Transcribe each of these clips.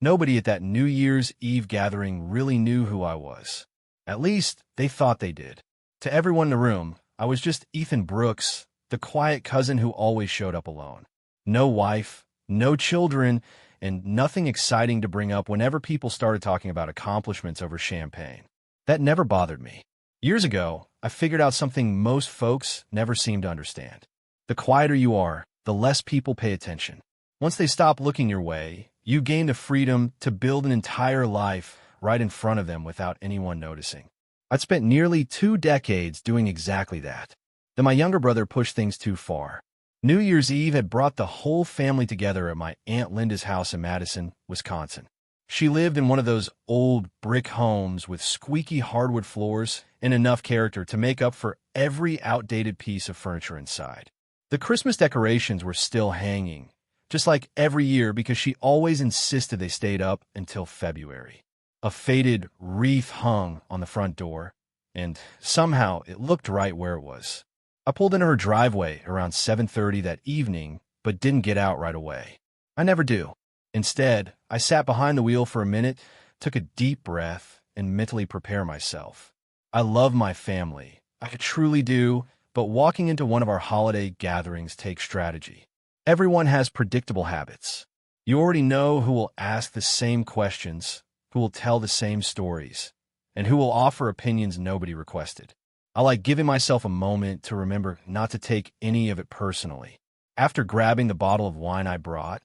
Nobody at that New Year's Eve gathering really knew who I was. At least, they thought they did. To everyone in the room, I was just Ethan Brooks, the quiet cousin who always showed up alone. No wife, no children, and nothing exciting to bring up whenever people started talking about accomplishments over champagne. That never bothered me. Years ago, I figured out something most folks never seem to understand. The quieter you are, the less people pay attention. Once they stop looking your way, you gain the freedom to build an entire life right in front of them without anyone noticing. I'd spent nearly 2 decades doing exactly that. Then my younger brother pushed things too far. New Year's Eve had brought the whole family together at my Aunt Linda's house in Madison, Wisconsin. She lived in one of those old brick homes with squeaky hardwood floors and enough character to make up for every outdated piece of furniture inside. The Christmas decorations were still hanging, just like every year, because she always insisted they stayed up until February. A faded wreath hung on the front door, and somehow it looked right where it was. I pulled into her driveway around 7:30 that evening, but didn't get out right away. I never do. Instead, I sat behind the wheel for a minute, took a deep breath, and mentally prepared myself. I love my family. I truly do, but walking into one of our holiday gatherings takes strategy. Everyone has predictable habits. You already know who will ask the same questions, who will tell the same stories, and who will offer opinions nobody requested. I like giving myself a moment to remember not to take any of it personally. After grabbing the bottle of wine I brought,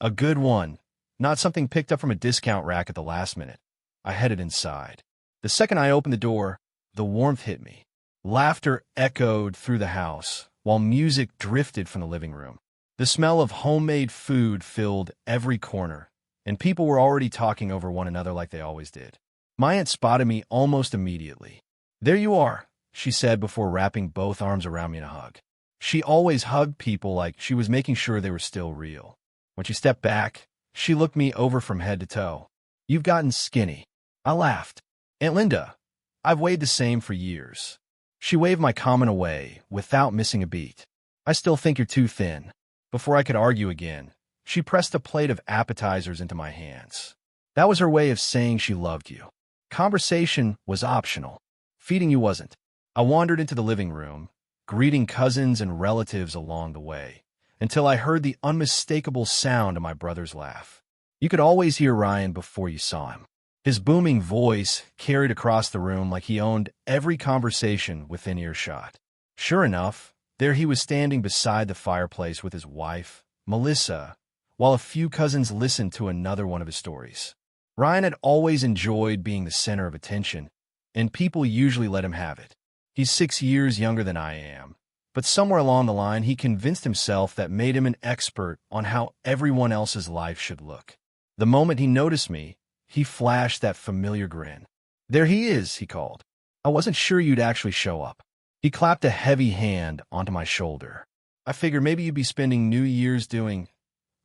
a good one, not something picked up from a discount rack at the last minute, I headed inside. The second I opened the door, the warmth hit me. Laughter echoed through the house, while music drifted from the living room. The smell of homemade food filled every corner, and people were already talking over one another like they always did. My aunt spotted me almost immediately. "There you are," she said before wrapping both arms around me in a hug. She always hugged people like she was making sure they were still real. When she stepped back, she looked me over from head to toe. "You've gotten skinny." I laughed. "Aunt Linda, I've weighed the same for years." She waved my comment away without missing a beat. "I still think you're too thin." Before I could argue again, she pressed a plate of appetizers into my hands. That was her way of saying she loved you. Conversation was optional. Feeding you wasn't. I wandered into the living room, greeting cousins and relatives along the way, until I heard the unmistakable sound of my brother's laugh. You could always hear Ryan before you saw him. His booming voice carried across the room like he owned every conversation within earshot. Sure enough, there he was standing beside the fireplace with his wife, Melissa, while a few cousins listened to another one of his stories. Ryan had always enjoyed being the center of attention, and people usually let him have it. He's 6 years younger than I am, but somewhere along the line he convinced himself that made him an expert on how everyone else's life should look. The moment he noticed me, he flashed that familiar grin. "There he is," he called. "I wasn't sure you'd actually show up." He clapped a heavy hand onto my shoulder. "I figured maybe you'd be spending New Year's doing,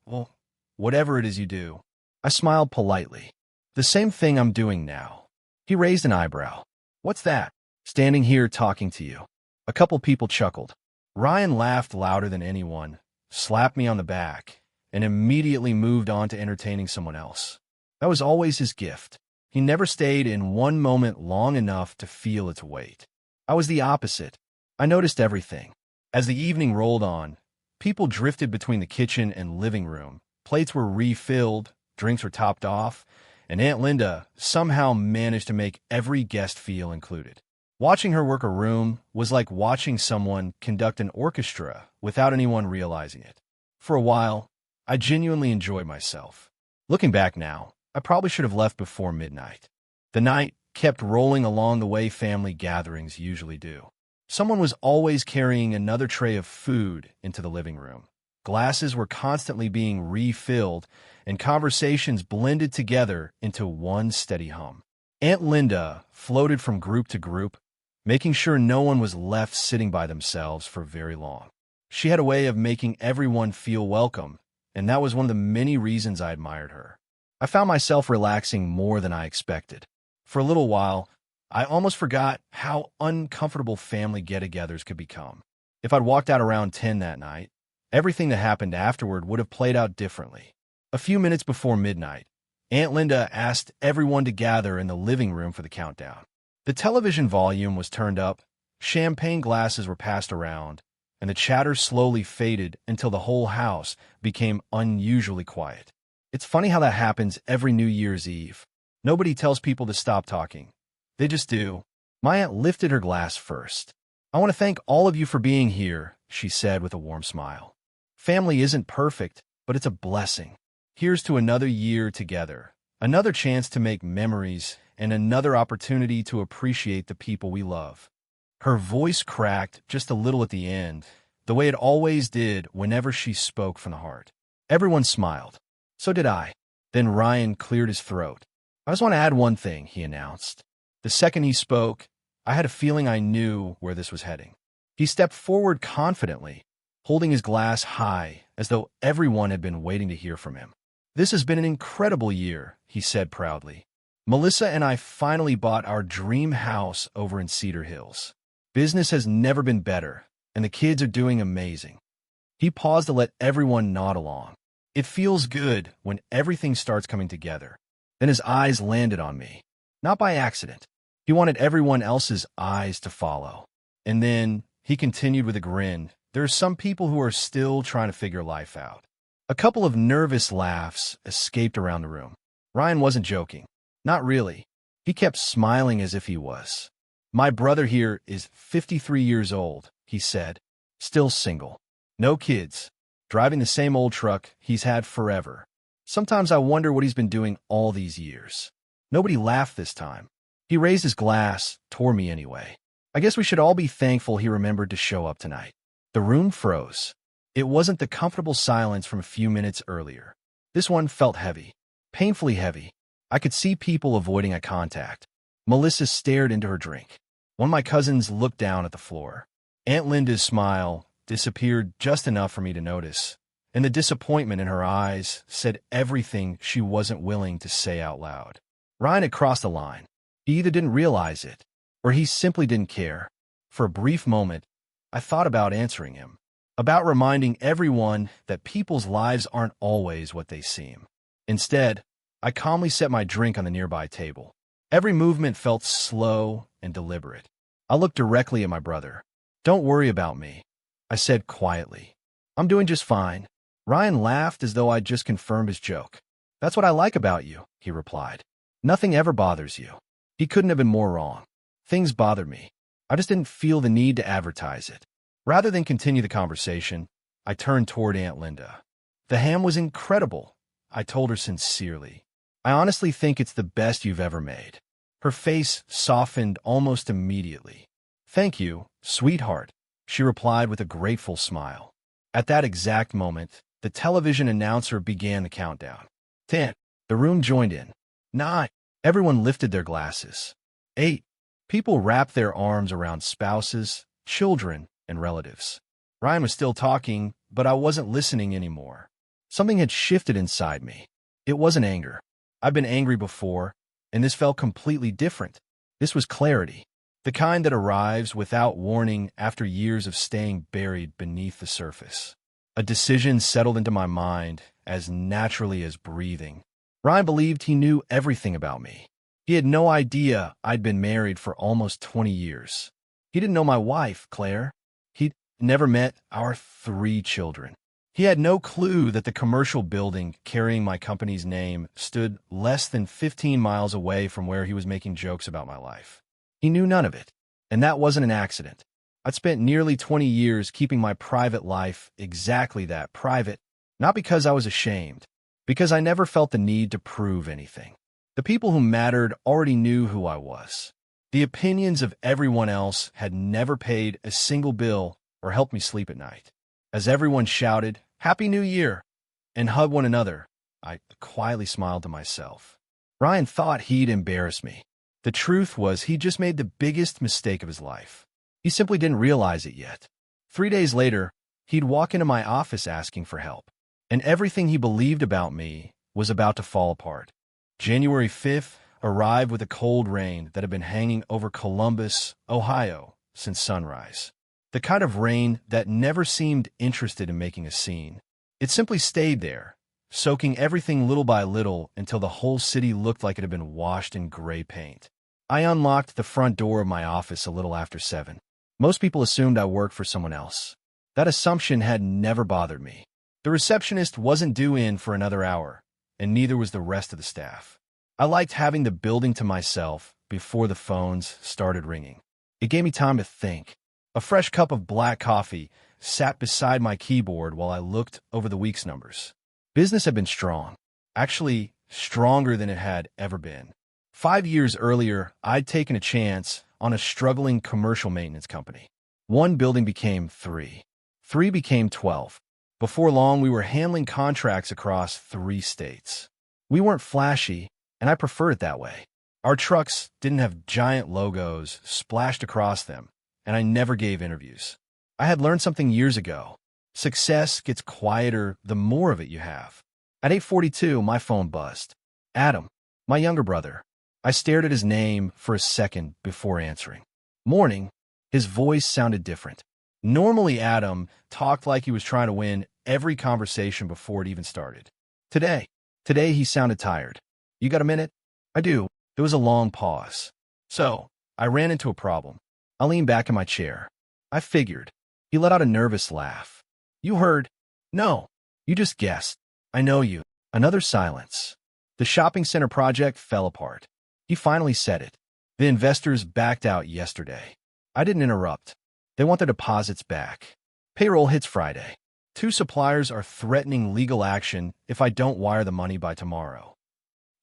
well, whatever it is you do." I smiled politely. "The same thing I'm doing now." He raised an eyebrow. "What's that?" "Standing here talking to you." A couple people chuckled. Ryan laughed louder than anyone, slapped me on the back, and immediately moved on to entertaining someone else. That was always his gift. He never stayed in one moment long enough to feel its weight. I was the opposite. I noticed everything. As the evening rolled on, people drifted between the kitchen and living room. Plates were refilled, drinks were topped off, and Aunt Linda somehow managed to make every guest feel included. Watching her work a room was like watching someone conduct an orchestra without anyone realizing it. For a while, I genuinely enjoyed myself. Looking back now, I probably should have left before midnight. The night kept rolling along the way family gatherings usually do. Someone was always carrying another tray of food into the living room. Glasses were constantly being refilled, and conversations blended together into one steady hum. Aunt Linda floated from group to group, making sure no one was left sitting by themselves for very long. She had a way of making everyone feel welcome, and that was one of the many reasons I admired her. I found myself relaxing more than I expected. For a little while, I almost forgot how uncomfortable family get-togethers could become. If I'd walked out around 10 that night, everything that happened afterward would have played out differently. A few minutes before midnight, Aunt Linda asked everyone to gather in the living room for the countdown. The television volume was turned up, champagne glasses were passed around, and the chatter slowly faded until the whole house became unusually quiet. It's funny how that happens every New Year's Eve. Nobody tells people to stop talking. They just do. My aunt lifted her glass first. "I want to thank all of you for being here," she said with a warm smile. "Family isn't perfect, but it's a blessing. Here's to another year together, another chance to make memories, and another opportunity to appreciate the people we love." Her voice cracked just a little at the end, the way it always did whenever she spoke from the heart. Everyone smiled. So did I. Then Ryan cleared his throat. "I just want to add one thing," he announced. The second he spoke, I had a feeling I knew where this was heading. He stepped forward confidently, holding his glass high as though everyone had been waiting to hear from him. "This has been an incredible year," he said proudly. "Melissa and I finally bought our dream house over in Cedar Hills. Business has never been better, and the kids are doing amazing." He paused to let everyone nod along. It feels good when everything starts coming together. Then his eyes landed on me. Not by accident. He wanted everyone else's eyes to follow. And then he continued with a grin. "There are some people who are still trying to figure life out." A couple of nervous laughs escaped around the room. Ryan wasn't joking. Not really. He kept smiling as if he was. "My brother here is 53 years old," he said. "Still single. No kids. Driving the same old truck he's had forever. Sometimes I wonder what he's been doing all these years." Nobody laughed this time. He raised his glass, toward me anyway. "I guess we should all be thankful he remembered to show up tonight." The room froze. It wasn't the comfortable silence from a few minutes earlier. This one felt heavy. Painfully heavy. I could see people avoiding eye contact. Melissa stared into her drink. One of my cousins looked down at the floor. Aunt Linda's smile disappeared just enough for me to notice, and the disappointment in her eyes said everything she wasn't willing to say out loud. Ryan had crossed the line. He either didn't realize it, or he simply didn't care. For a brief moment, I thought about answering him, about reminding everyone that people's lives aren't always what they seem. Instead, I calmly set my drink on the nearby table. Every movement felt slow and deliberate. I looked directly at my brother. "Don't worry about me," I said quietly. "I'm doing just fine." Ryan laughed as though I'd just confirmed his joke. "That's what I like about you," he replied. "Nothing ever bothers you." He couldn't have been more wrong. Things bothered me. I just didn't feel the need to advertise it. Rather than continue the conversation, I turned toward Aunt Linda. "The ham was incredible," I told her sincerely. "I honestly think it's the best you've ever made." Her face softened almost immediately. "Thank you, sweetheart," she replied with a grateful smile. At that exact moment, the television announcer began the countdown. 10. The room joined in. 9. Everyone lifted their glasses. 8. People wrapped their arms around spouses, children, and relatives. Ryan was still talking, but I wasn't listening anymore. Something had shifted inside me. It wasn't anger. I've been angry before, and this felt completely different. This was clarity, the kind that arrives without warning after years of staying buried beneath the surface. A decision settled into my mind as naturally as breathing. Ryan believed he knew everything about me. He had no idea I'd been married for almost 20 years. He didn't know my wife, Claire. He'd never met our 3 children. He had no clue that the commercial building carrying my company's name stood less than 15 miles away from where he was making jokes about my life. He knew none of it, and that wasn't an accident. I'd spent nearly 20 years keeping my private life exactly that, private, not because I was ashamed, because I never felt the need to prove anything. The people who mattered already knew who I was. The opinions of everyone else had never paid a single bill or helped me sleep at night. As everyone shouted, "Happy New Year!" and hugged one another, I quietly smiled to myself. Ryan thought he'd embarrass me. The truth was he just made the biggest mistake of his life. He simply didn't realize it yet. 3 days later, he'd walk into my office asking for help, and everything he believed about me was about to fall apart. January 5th arrived with a cold rain that had been hanging over Columbus, Ohio, since sunrise. The kind of rain that never seemed interested in making a scene. It simply stayed there, soaking everything little by little until the whole city looked like it had been washed in gray paint. I unlocked the front door of my office a little after 7. Most people assumed I worked for someone else. That assumption had never bothered me. The receptionist wasn't due in for another hour, and neither was the rest of the staff. I liked having the building to myself before the phones started ringing. It gave me time to think. A fresh cup of black coffee sat beside my keyboard while I looked over the week's numbers. Business had been strong, actually stronger than it had ever been. 5 years earlier, I'd taken a chance on a struggling commercial maintenance company. 1 building became 3. 3 became 12. Before long, we were handling contracts across 3 states. We weren't flashy, and I preferred it that way. Our trucks didn't have giant logos splashed across them, and I never gave interviews. I had learned something years ago. Success gets quieter the more of it you have. At 8:42, my phone buzzed. Adam, my younger brother. I stared at his name for a second before answering. Morning. His voice sounded different. Normally, Adam talked like he was trying to win every conversation before it even started. Today he sounded tired. You got a minute? I do. There was a long pause. So, I ran into a problem. I leaned back in my chair. I figured. He let out a nervous laugh. You heard? No. You just guessed. I know you. Another silence. The shopping center project fell apart. He finally said it. The investors backed out yesterday. I didn't interrupt. They want their deposits back. Payroll hits Friday. 2 suppliers are threatening legal action if I don't wire the money by tomorrow.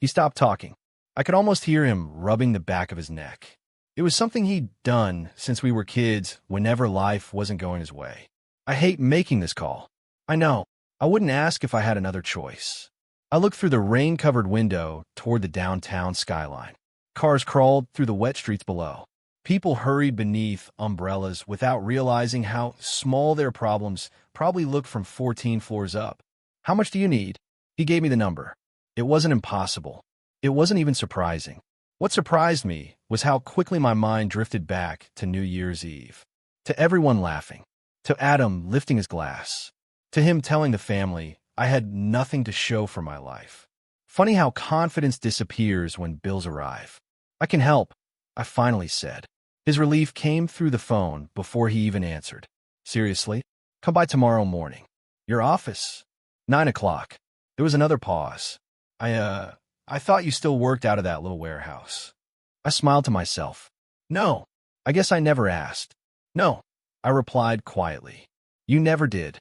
He stopped talking. I could almost hear him rubbing the back of his neck. It was something he'd done since we were kids whenever life wasn't going his way. I hate making this call. I know. I wouldn't ask if I had another choice. I looked through the rain-covered window toward the downtown skyline. Cars crawled through the wet streets below. People hurried beneath umbrellas without realizing how small their problems probably looked from 14 floors up. How much do you need? He gave me the number. It wasn't impossible. It wasn't even surprising. What surprised me was how quickly my mind drifted back to New Year's Eve. To everyone laughing. To Adam lifting his glass. To him telling the family I had nothing to show for my life. Funny how confidence disappears when bills arrive. I can help, I finally said. His relief came through the phone before he even answered. Seriously? Come by tomorrow morning. Your office? 9 o'clock. There was another pause. I thought you still worked out of that little warehouse. I smiled to myself. No, I guess I never asked. No, I replied quietly. You never did.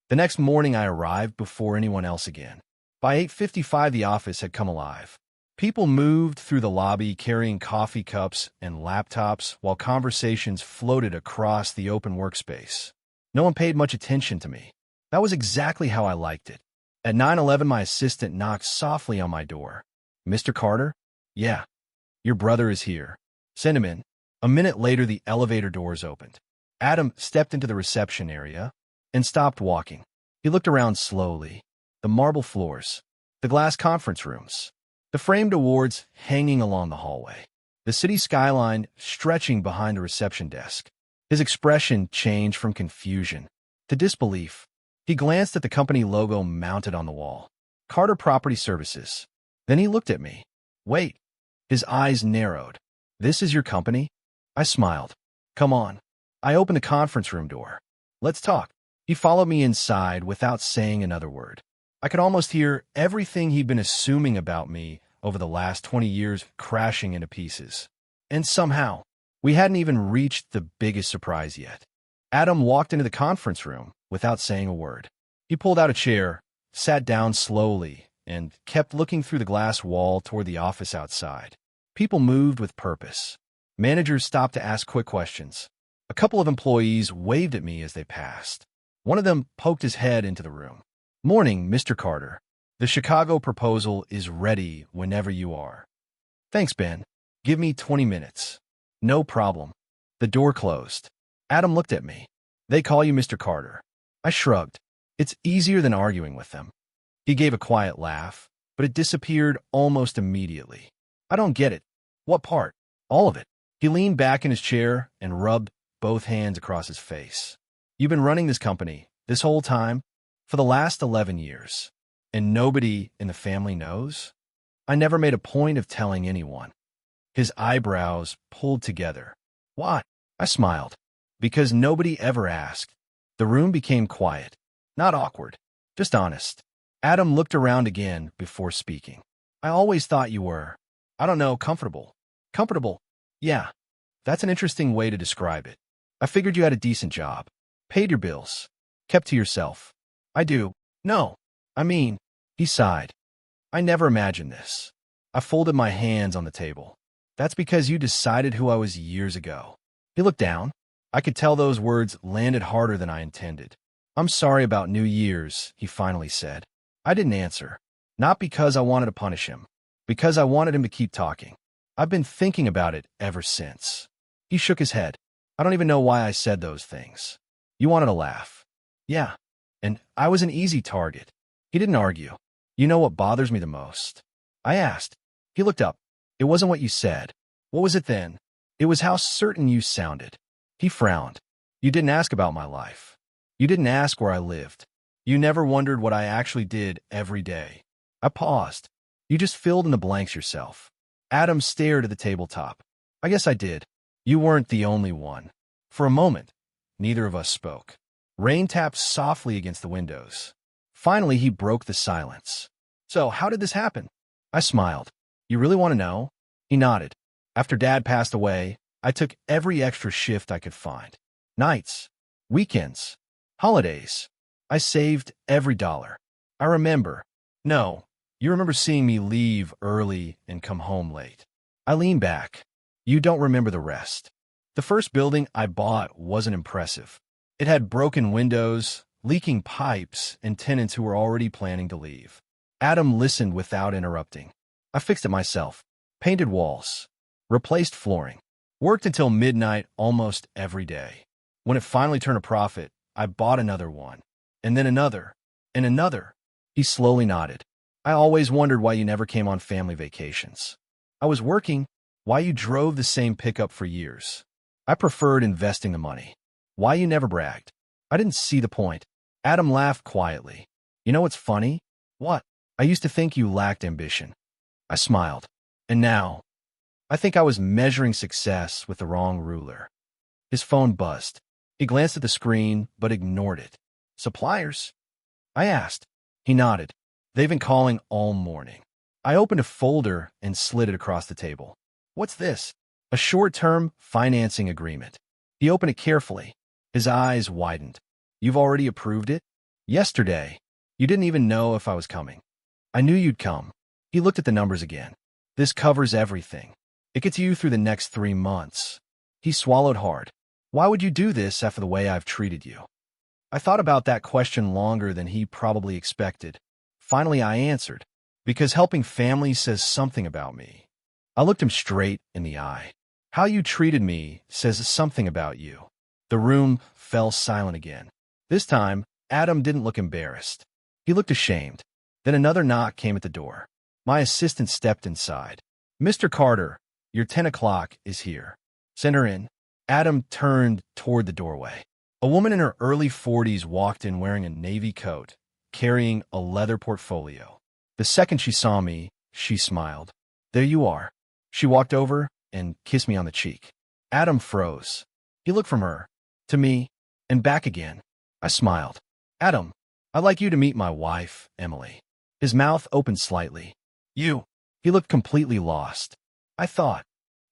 The next morning I arrived before anyone else again. By 8:55 the office had come alive. People moved through the lobby carrying coffee cups and laptops while conversations floated across the open workspace. No one paid much attention to me. That was exactly how I liked it. At 9:11 my assistant knocked softly on my door. Mr. Carter? Yeah. Your brother is here. Send him in. A minute later the elevator doors opened. Adam stepped into the reception area and stopped walking. He looked around slowly. The marble floors. The glass conference rooms. The framed awards hanging along the hallway. The city skyline stretching behind the reception desk. His expression changed from confusion to disbelief. He glanced at the company logo mounted on the wall. Carter Property Services. Then he looked at me. Wait. His eyes narrowed. This is your company? I smiled. Come on. I opened the conference room door. Let's talk. He followed me inside without saying another word. I could almost hear everything he'd been assuming about me over the last 20 years crashing into pieces. And somehow, we hadn't even reached the biggest surprise yet. Adam walked into the conference room without saying a word. He pulled out a chair, sat down slowly, and kept looking through the glass wall toward the office outside. People moved with purpose. Managers stopped to ask quick questions. A couple of employees waved at me as they passed. One of them poked his head into the room. Morning, Mr. Carter. The Chicago proposal is ready whenever you are. Thanks, Ben. Give me 20 minutes. No problem. The door closed. Adam looked at me. They call you Mr. Carter. I shrugged. It's easier than arguing with them. He gave a quiet laugh, but it disappeared almost immediately. I don't get it. What part? All of it. He leaned back in his chair and rubbed both hands across his face. You've been running this company, this whole time, for the last 11 years. And nobody in the family knows? I never made a point of telling anyone. His eyebrows pulled together. Why? I smiled. Because nobody ever asked. The room became quiet. Not awkward, just honest. Adam looked around again before speaking. I always thought you were, I don't know, comfortable. Comfortable? Yeah, that's an interesting way to describe it. I figured you had a decent job. Paid your bills. Kept to yourself. I do. No. I mean, he sighed. I never imagined this. I folded my hands on the table. That's because you decided who I was years ago. He looked down. I could tell those words landed harder than I intended. I'm sorry about New Year's, he finally said. I didn't answer. Not because I wanted to punish him. Because I wanted him to keep talking. I've been thinking about it ever since. He shook his head. I don't even know why I said those things. You wanted to laugh. Yeah. And I was an easy target. He didn't argue. You know what bothers me the most? I asked. He looked up. It wasn't what you said. What was it then? It was how certain you sounded. He frowned. You didn't ask about my life. You didn't ask where I lived. You never wondered what I actually did every day. I paused. You just filled in the blanks yourself. Adam stared at the tabletop. I guess I did. You weren't the only one. For a moment, neither of us spoke. Rain tapped softly against the windows. Finally, he broke the silence. So, how did this happen? I smiled. You really want to know? He nodded. After Dad passed away, I took every extra shift I could find. Nights, weekends, holidays. I saved every dollar. I remember. No, you remember seeing me leave early and come home late. I leaned back. You don't remember the rest. The first building I bought wasn't impressive. It had broken windows, leaking pipes, and tenants who were already planning to leave. Adam listened without interrupting. I fixed it myself. Painted walls. Replaced flooring. Worked until midnight almost every day. When it finally turned a profit, I bought another one. And then another. And another. He slowly nodded. I always wondered why you never came on family vacations. I was working. Why you drove the same pickup for years. I preferred investing the money. Why you never bragged. I didn't see the point. Adam laughed quietly. You know what's funny? What? I used to think you lacked ambition. I smiled. And now, I think I was measuring success with the wrong ruler. His phone buzzed. He glanced at the screen, but ignored it. Suppliers? I asked. He nodded. They've been calling all morning. I opened a folder and slid it across the table. What's this? A short-term financing agreement. He opened it carefully. His eyes widened. You've already approved it? Yesterday. You didn't even know if I was coming. I knew you'd come. He looked at the numbers again. This covers everything. It gets you through the next 3 months. He swallowed hard. Why would you do this after the way I've treated you? I thought about that question longer than he probably expected. Finally, I answered. Because helping families says something about me. I looked him straight in the eye. How you treated me says something about you. The room fell silent again. This time, Adam didn't look embarrassed. He looked ashamed. Then another knock came at the door. My assistant stepped inside. Mr. Carter, your 10 o'clock is here. Send her in. Adam turned toward the doorway. A woman in her early 40s walked in wearing a navy coat, carrying a leather portfolio. The second she saw me, she smiled. There you are. She walked over and kissed me on the cheek. Adam froze. He looked from her, to me, and back again. I smiled. Adam, I'd like you to meet my wife, Emily. His mouth opened slightly. You. He looked completely lost. I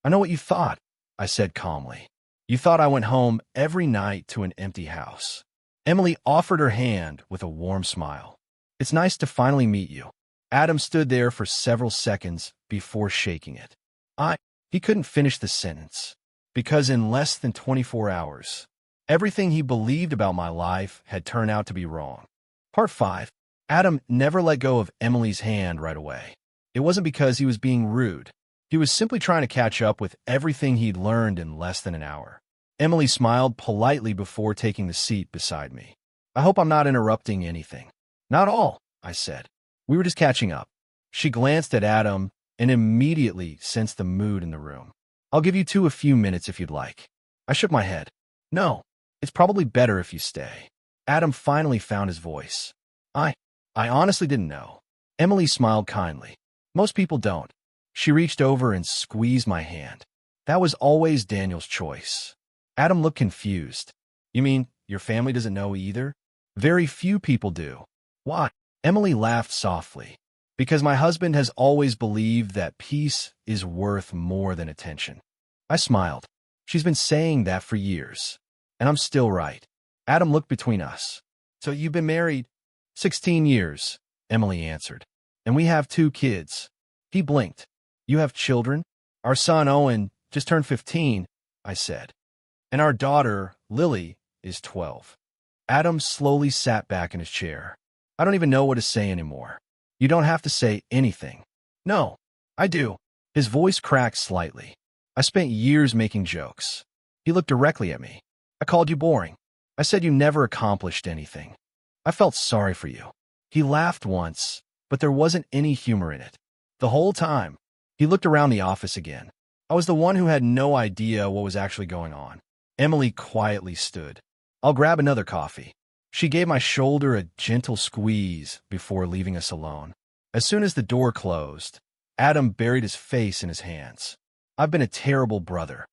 know what you thought, I said calmly. You thought I went home every night to an empty house. Emily offered her hand with a warm smile. It's nice to finally meet you. Adam stood there for several seconds before shaking it. He couldn't finish the sentence, because in less than 24 hours, everything he believed about my life had turned out to be wrong. Part 5. Adam never let go of Emily's hand right away. It wasn't because he was being rude. He was simply trying to catch up with everything he'd learned in less than an hour. Emily smiled politely before taking the seat beside me. I hope I'm not interrupting anything. Not all, I said. We were just catching up. She glanced at Adam and immediately sensed the mood in the room. I'll give you two a few minutes if you'd like. I shook my head. No, it's probably better if you stay. Adam finally found his voice. I honestly didn't know. Emily smiled kindly. Most people don't. She reached over and squeezed my hand. That was always Daniel's choice. Adam looked confused. You mean your family doesn't know either? Very few people do. Why? Emily laughed softly. Because my husband has always believed that peace is worth more than attention. I smiled. She's been saying that for years. And I'm still right. Adam looked between us. So you've been married? 16 years, Emily answered. And we have 2 kids. He blinked. You have children? Our son Owen just turned 15, I said. And our daughter, Lily, is 12. Adam slowly sat back in his chair. I don't even know what to say anymore. You don't have to say anything. No, I do. His voice cracked slightly. I spent years making jokes. He looked directly at me. I called you boring. I said you never accomplished anything. I felt sorry for you. He laughed once, but there wasn't any humor in it. The whole time, he looked around the office again. I was the one who had no idea what was actually going on. Emily quietly stood. I'll grab another coffee. She gave my shoulder a gentle squeeze before leaving us alone. As soon as the door closed, Adam buried his face in his hands. I've been a terrible brother.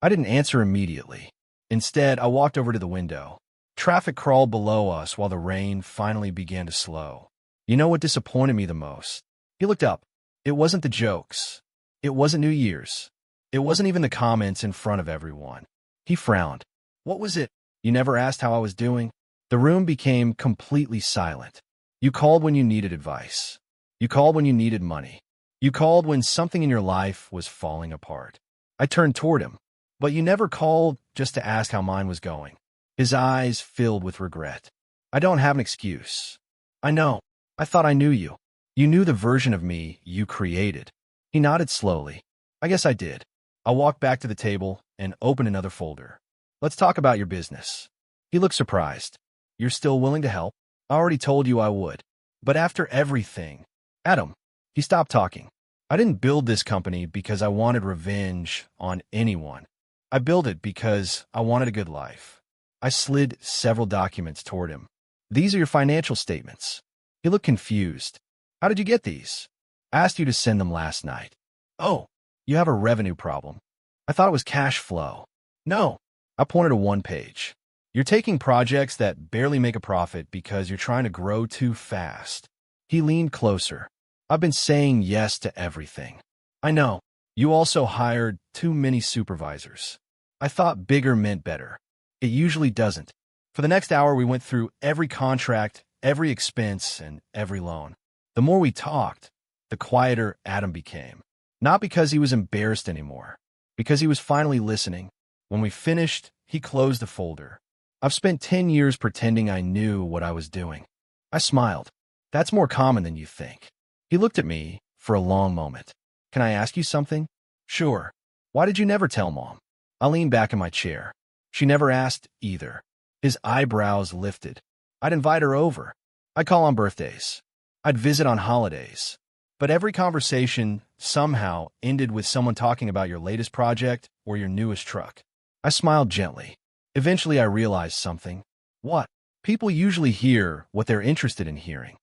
I didn't answer immediately. Instead, I walked over to the window. Traffic crawled below us while the rain finally began to slow. You know what disappointed me the most? He looked up. It wasn't the jokes. It wasn't New Year's. It wasn't even the comments in front of everyone. He frowned. What was it? You never asked how I was doing? The room became completely silent. You called when you needed advice. You called when you needed money. You called when something in your life was falling apart. I turned toward him. But you never called just to ask how mine was going. His eyes filled with regret. I don't have an excuse. I know. I thought I knew you. You knew the version of me you created. He nodded slowly. I guess I did. I walked back to the table and opened another folder. Let's talk about your business. He looked surprised. You're still willing to help? I already told you I would. But after everything... Adam, he stopped talking. I didn't build this company because I wanted revenge on anyone. I built it because I wanted a good life. I slid several documents toward him. These are your financial statements. He looked confused. How did you get these? I asked you to send them last night. Oh, you have a revenue problem. I thought it was cash flow. No. I pointed to one page. You're taking projects that barely make a profit because you're trying to grow too fast. He leaned closer. I've been saying yes to everything. I know. You also hired too many supervisors. I thought bigger meant better. It usually doesn't. For the next hour, we went through every contract, every expense, and every loan. The more we talked, the quieter Adam became. Not because he was embarrassed anymore, because he was finally listening. When we finished, he closed the folder. I've spent 10 years pretending I knew what I was doing. I smiled. That's more common than you think. He looked at me for a long moment. Can I ask you something? Sure. Why did you never tell Mom? I leaned back in my chair. She never asked either. His eyebrows lifted. I'd invite her over. I'd call on birthdays. I'd visit on holidays. But every conversation somehow ended with someone talking about your latest project or your newest truck. I smiled gently. Eventually, I realized something. What? People usually hear what they're interested in hearing.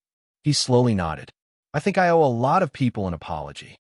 He slowly nodded. I think I owe a lot of people an apology.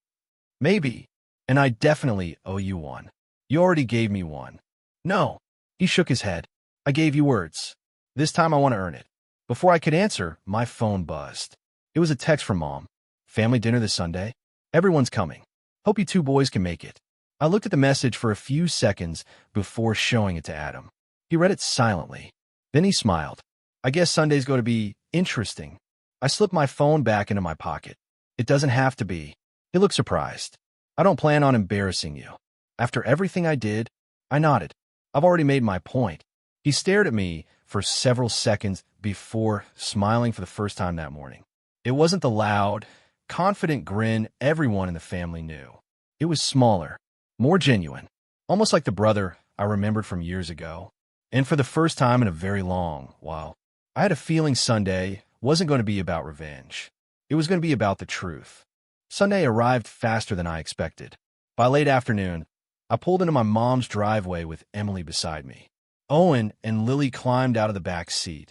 Maybe. And I definitely owe you one. You already gave me one. No. He shook his head. I gave you words. This time I want to earn it. Before I could answer, my phone buzzed. It was a text from Mom. Family dinner this Sunday. Everyone's coming. Hope you 2 boys can make it. I looked at the message for a few seconds before showing it to Adam. He read it silently. Then he smiled. I guess Sunday's going to be interesting. I slipped my phone back into my pocket. It doesn't have to be. He looked surprised. I don't plan on embarrassing you. After everything I did, I nodded. I've already made my point. He stared at me for several seconds before smiling for the first time that morning. It wasn't the loud, confident grin everyone in the family knew. It was smaller, more genuine, almost like the brother I remembered from years ago. And for the first time in a very long while, I had a feeling Sunday wasn't going to be about revenge. It was going to be about the truth. Sunday arrived faster than I expected. By late afternoon, I pulled into my mom's driveway with Emily beside me. Owen and Lily climbed out of the back seat.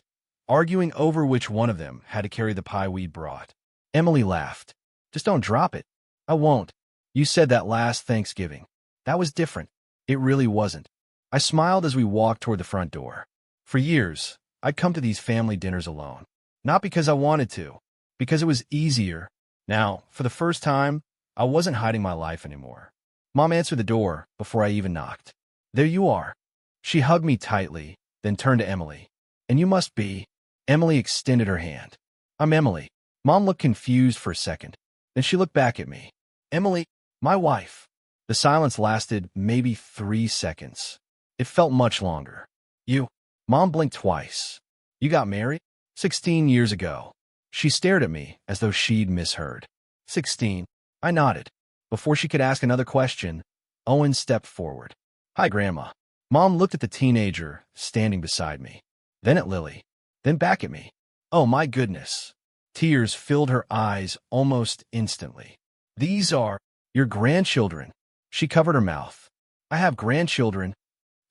arguing over which one of them had to carry the pie we'd brought. Emily laughed. Just don't drop it. I won't. You said that last Thanksgiving. That was different. It really wasn't. I smiled as we walked toward the front door. For years, I'd come to these family dinners alone. Not because I wanted to, because it was easier. Now, for the first time, I wasn't hiding my life anymore. Mom answered the door before I even knocked. There you are. She hugged me tightly, then turned to Emily. And you must be. Emily extended her hand. I'm Emily. Mom looked confused for a second. Then she looked back at me. Emily, my wife. The silence lasted maybe 3 seconds. It felt much longer. You. Mom blinked twice. You got married? 16 years ago. She stared at me as though she'd misheard. 16. I nodded. Before she could ask another question, Owen stepped forward. Hi, Grandma. Mom looked at the teenager standing beside me, then at Lily, then back at me. Oh, my goodness. Tears filled her eyes almost instantly. These are your grandchildren. She covered her mouth. I have grandchildren.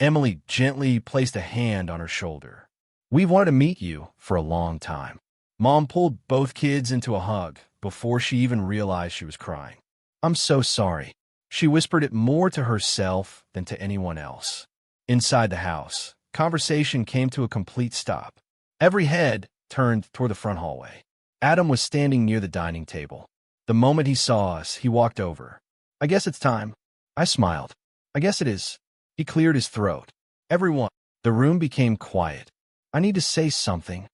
Emily gently placed a hand on her shoulder. We've wanted to meet you for a long time. Mom pulled both kids into a hug before she even realized she was crying. I'm so sorry. She whispered it more to herself than to anyone else. Inside the house, conversation came to a complete stop. Every head turned toward the front hallway. Adam was standing near the dining table. The moment he saw us, he walked over. I guess it's time. I smiled. I guess it is. He cleared his throat. Everyone. The room became quiet. I need to say something.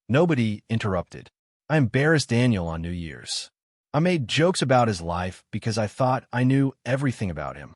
Nobody interrupted. I embarrassed Daniel on New Year's. I made jokes about his life because I thought I knew everything about him.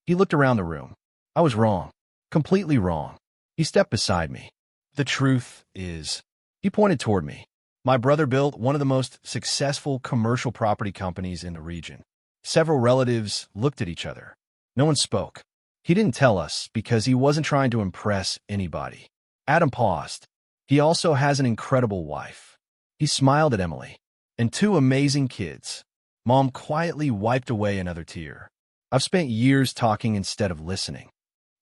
He looked around the room. I was wrong. Completely wrong. He stepped beside me. The truth is, he pointed toward me. My brother built one of the most successful commercial property companies in the region. Several relatives looked at each other. No one spoke. He didn't tell us because he wasn't trying to impress anybody. Adam paused. He also has an incredible wife. He smiled at Emily. And 2 amazing kids. Mom quietly wiped away another tear. I've spent years talking instead of listening.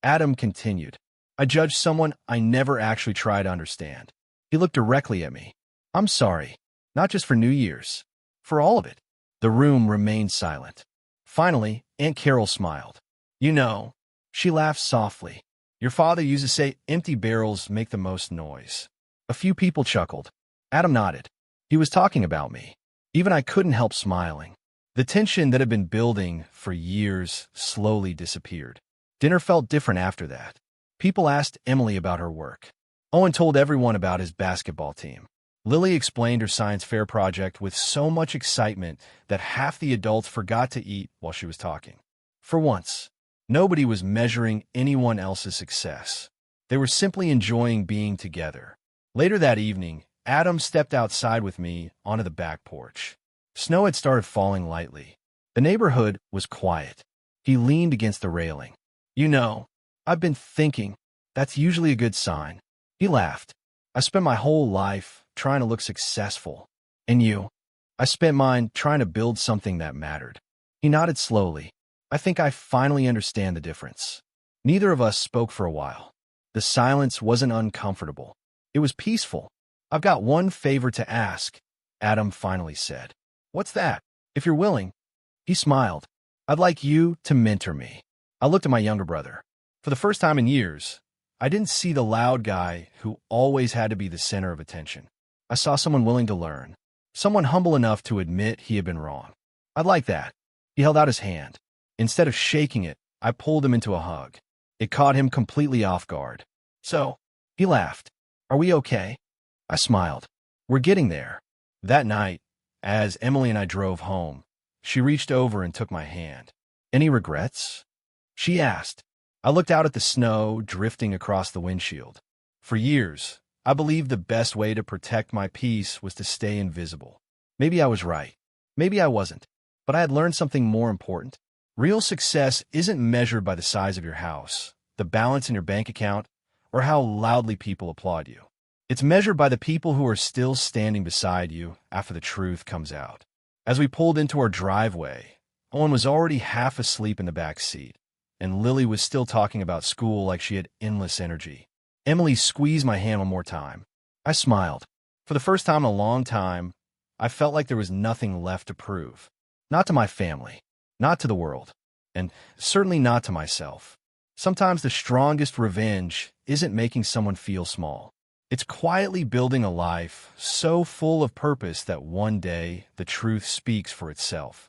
Adam continued. I judged someone I never actually tried to understand. He looked directly at me. I'm sorry. Not just for New Year's. For all of it. The room remained silent. Finally, Aunt Carol smiled. You know, she laughed softly. Your father used to say empty barrels make the most noise. A few people chuckled. Adam nodded. He was talking about me. Even I couldn't help smiling. The tension that had been building for years slowly disappeared. Dinner felt different after that. People asked Emily about her work. Owen told everyone about his basketball team. Lily explained her science fair project with so much excitement that half the adults forgot to eat while she was talking. For once, nobody was measuring anyone else's success. They were simply enjoying being together. Later that evening, Adam stepped outside with me onto the back porch. Snow had started falling lightly. The neighborhood was quiet. He leaned against the railing. You know, I've been thinking, that's usually a good sign. He laughed. I spent my whole life trying to look successful. And you? I spent mine trying to build something that mattered. He nodded slowly. I think I finally understand the difference. Neither of us spoke for a while. The silence wasn't uncomfortable. It was peaceful. I've got one favor to ask, Adam finally said. What's that? If you're willing. He smiled. I'd like you to mentor me. I looked at my younger brother. For the first time in years, I didn't see the loud guy who always had to be the center of attention. I saw someone willing to learn, someone humble enough to admit he had been wrong. I'd like that. He held out his hand. Instead of shaking it, I pulled him into a hug. It caught him completely off guard. So, he laughed. Are we okay? I smiled. We're getting there. That night, as Emily and I drove home, she reached over and took my hand. Any regrets? She asked. I looked out at the snow drifting across the windshield. For years, I believed the best way to protect my peace was to stay invisible. Maybe I was right. Maybe I wasn't. But I had learned something more important. Real success isn't measured by the size of your house, the balance in your bank account, or how loudly people applaud you. It's measured by the people who are still standing beside you after the truth comes out. As we pulled into our driveway, Owen was already half asleep in the back seat, and Lily was still talking about school like she had endless energy. Emily squeezed my hand one more time. I smiled. For the first time in a long time, I felt like there was nothing left to prove. Not to my family, not to the world, and certainly not to myself. Sometimes the strongest revenge isn't making someone feel small. It's quietly building a life so full of purpose that one day the truth speaks for itself.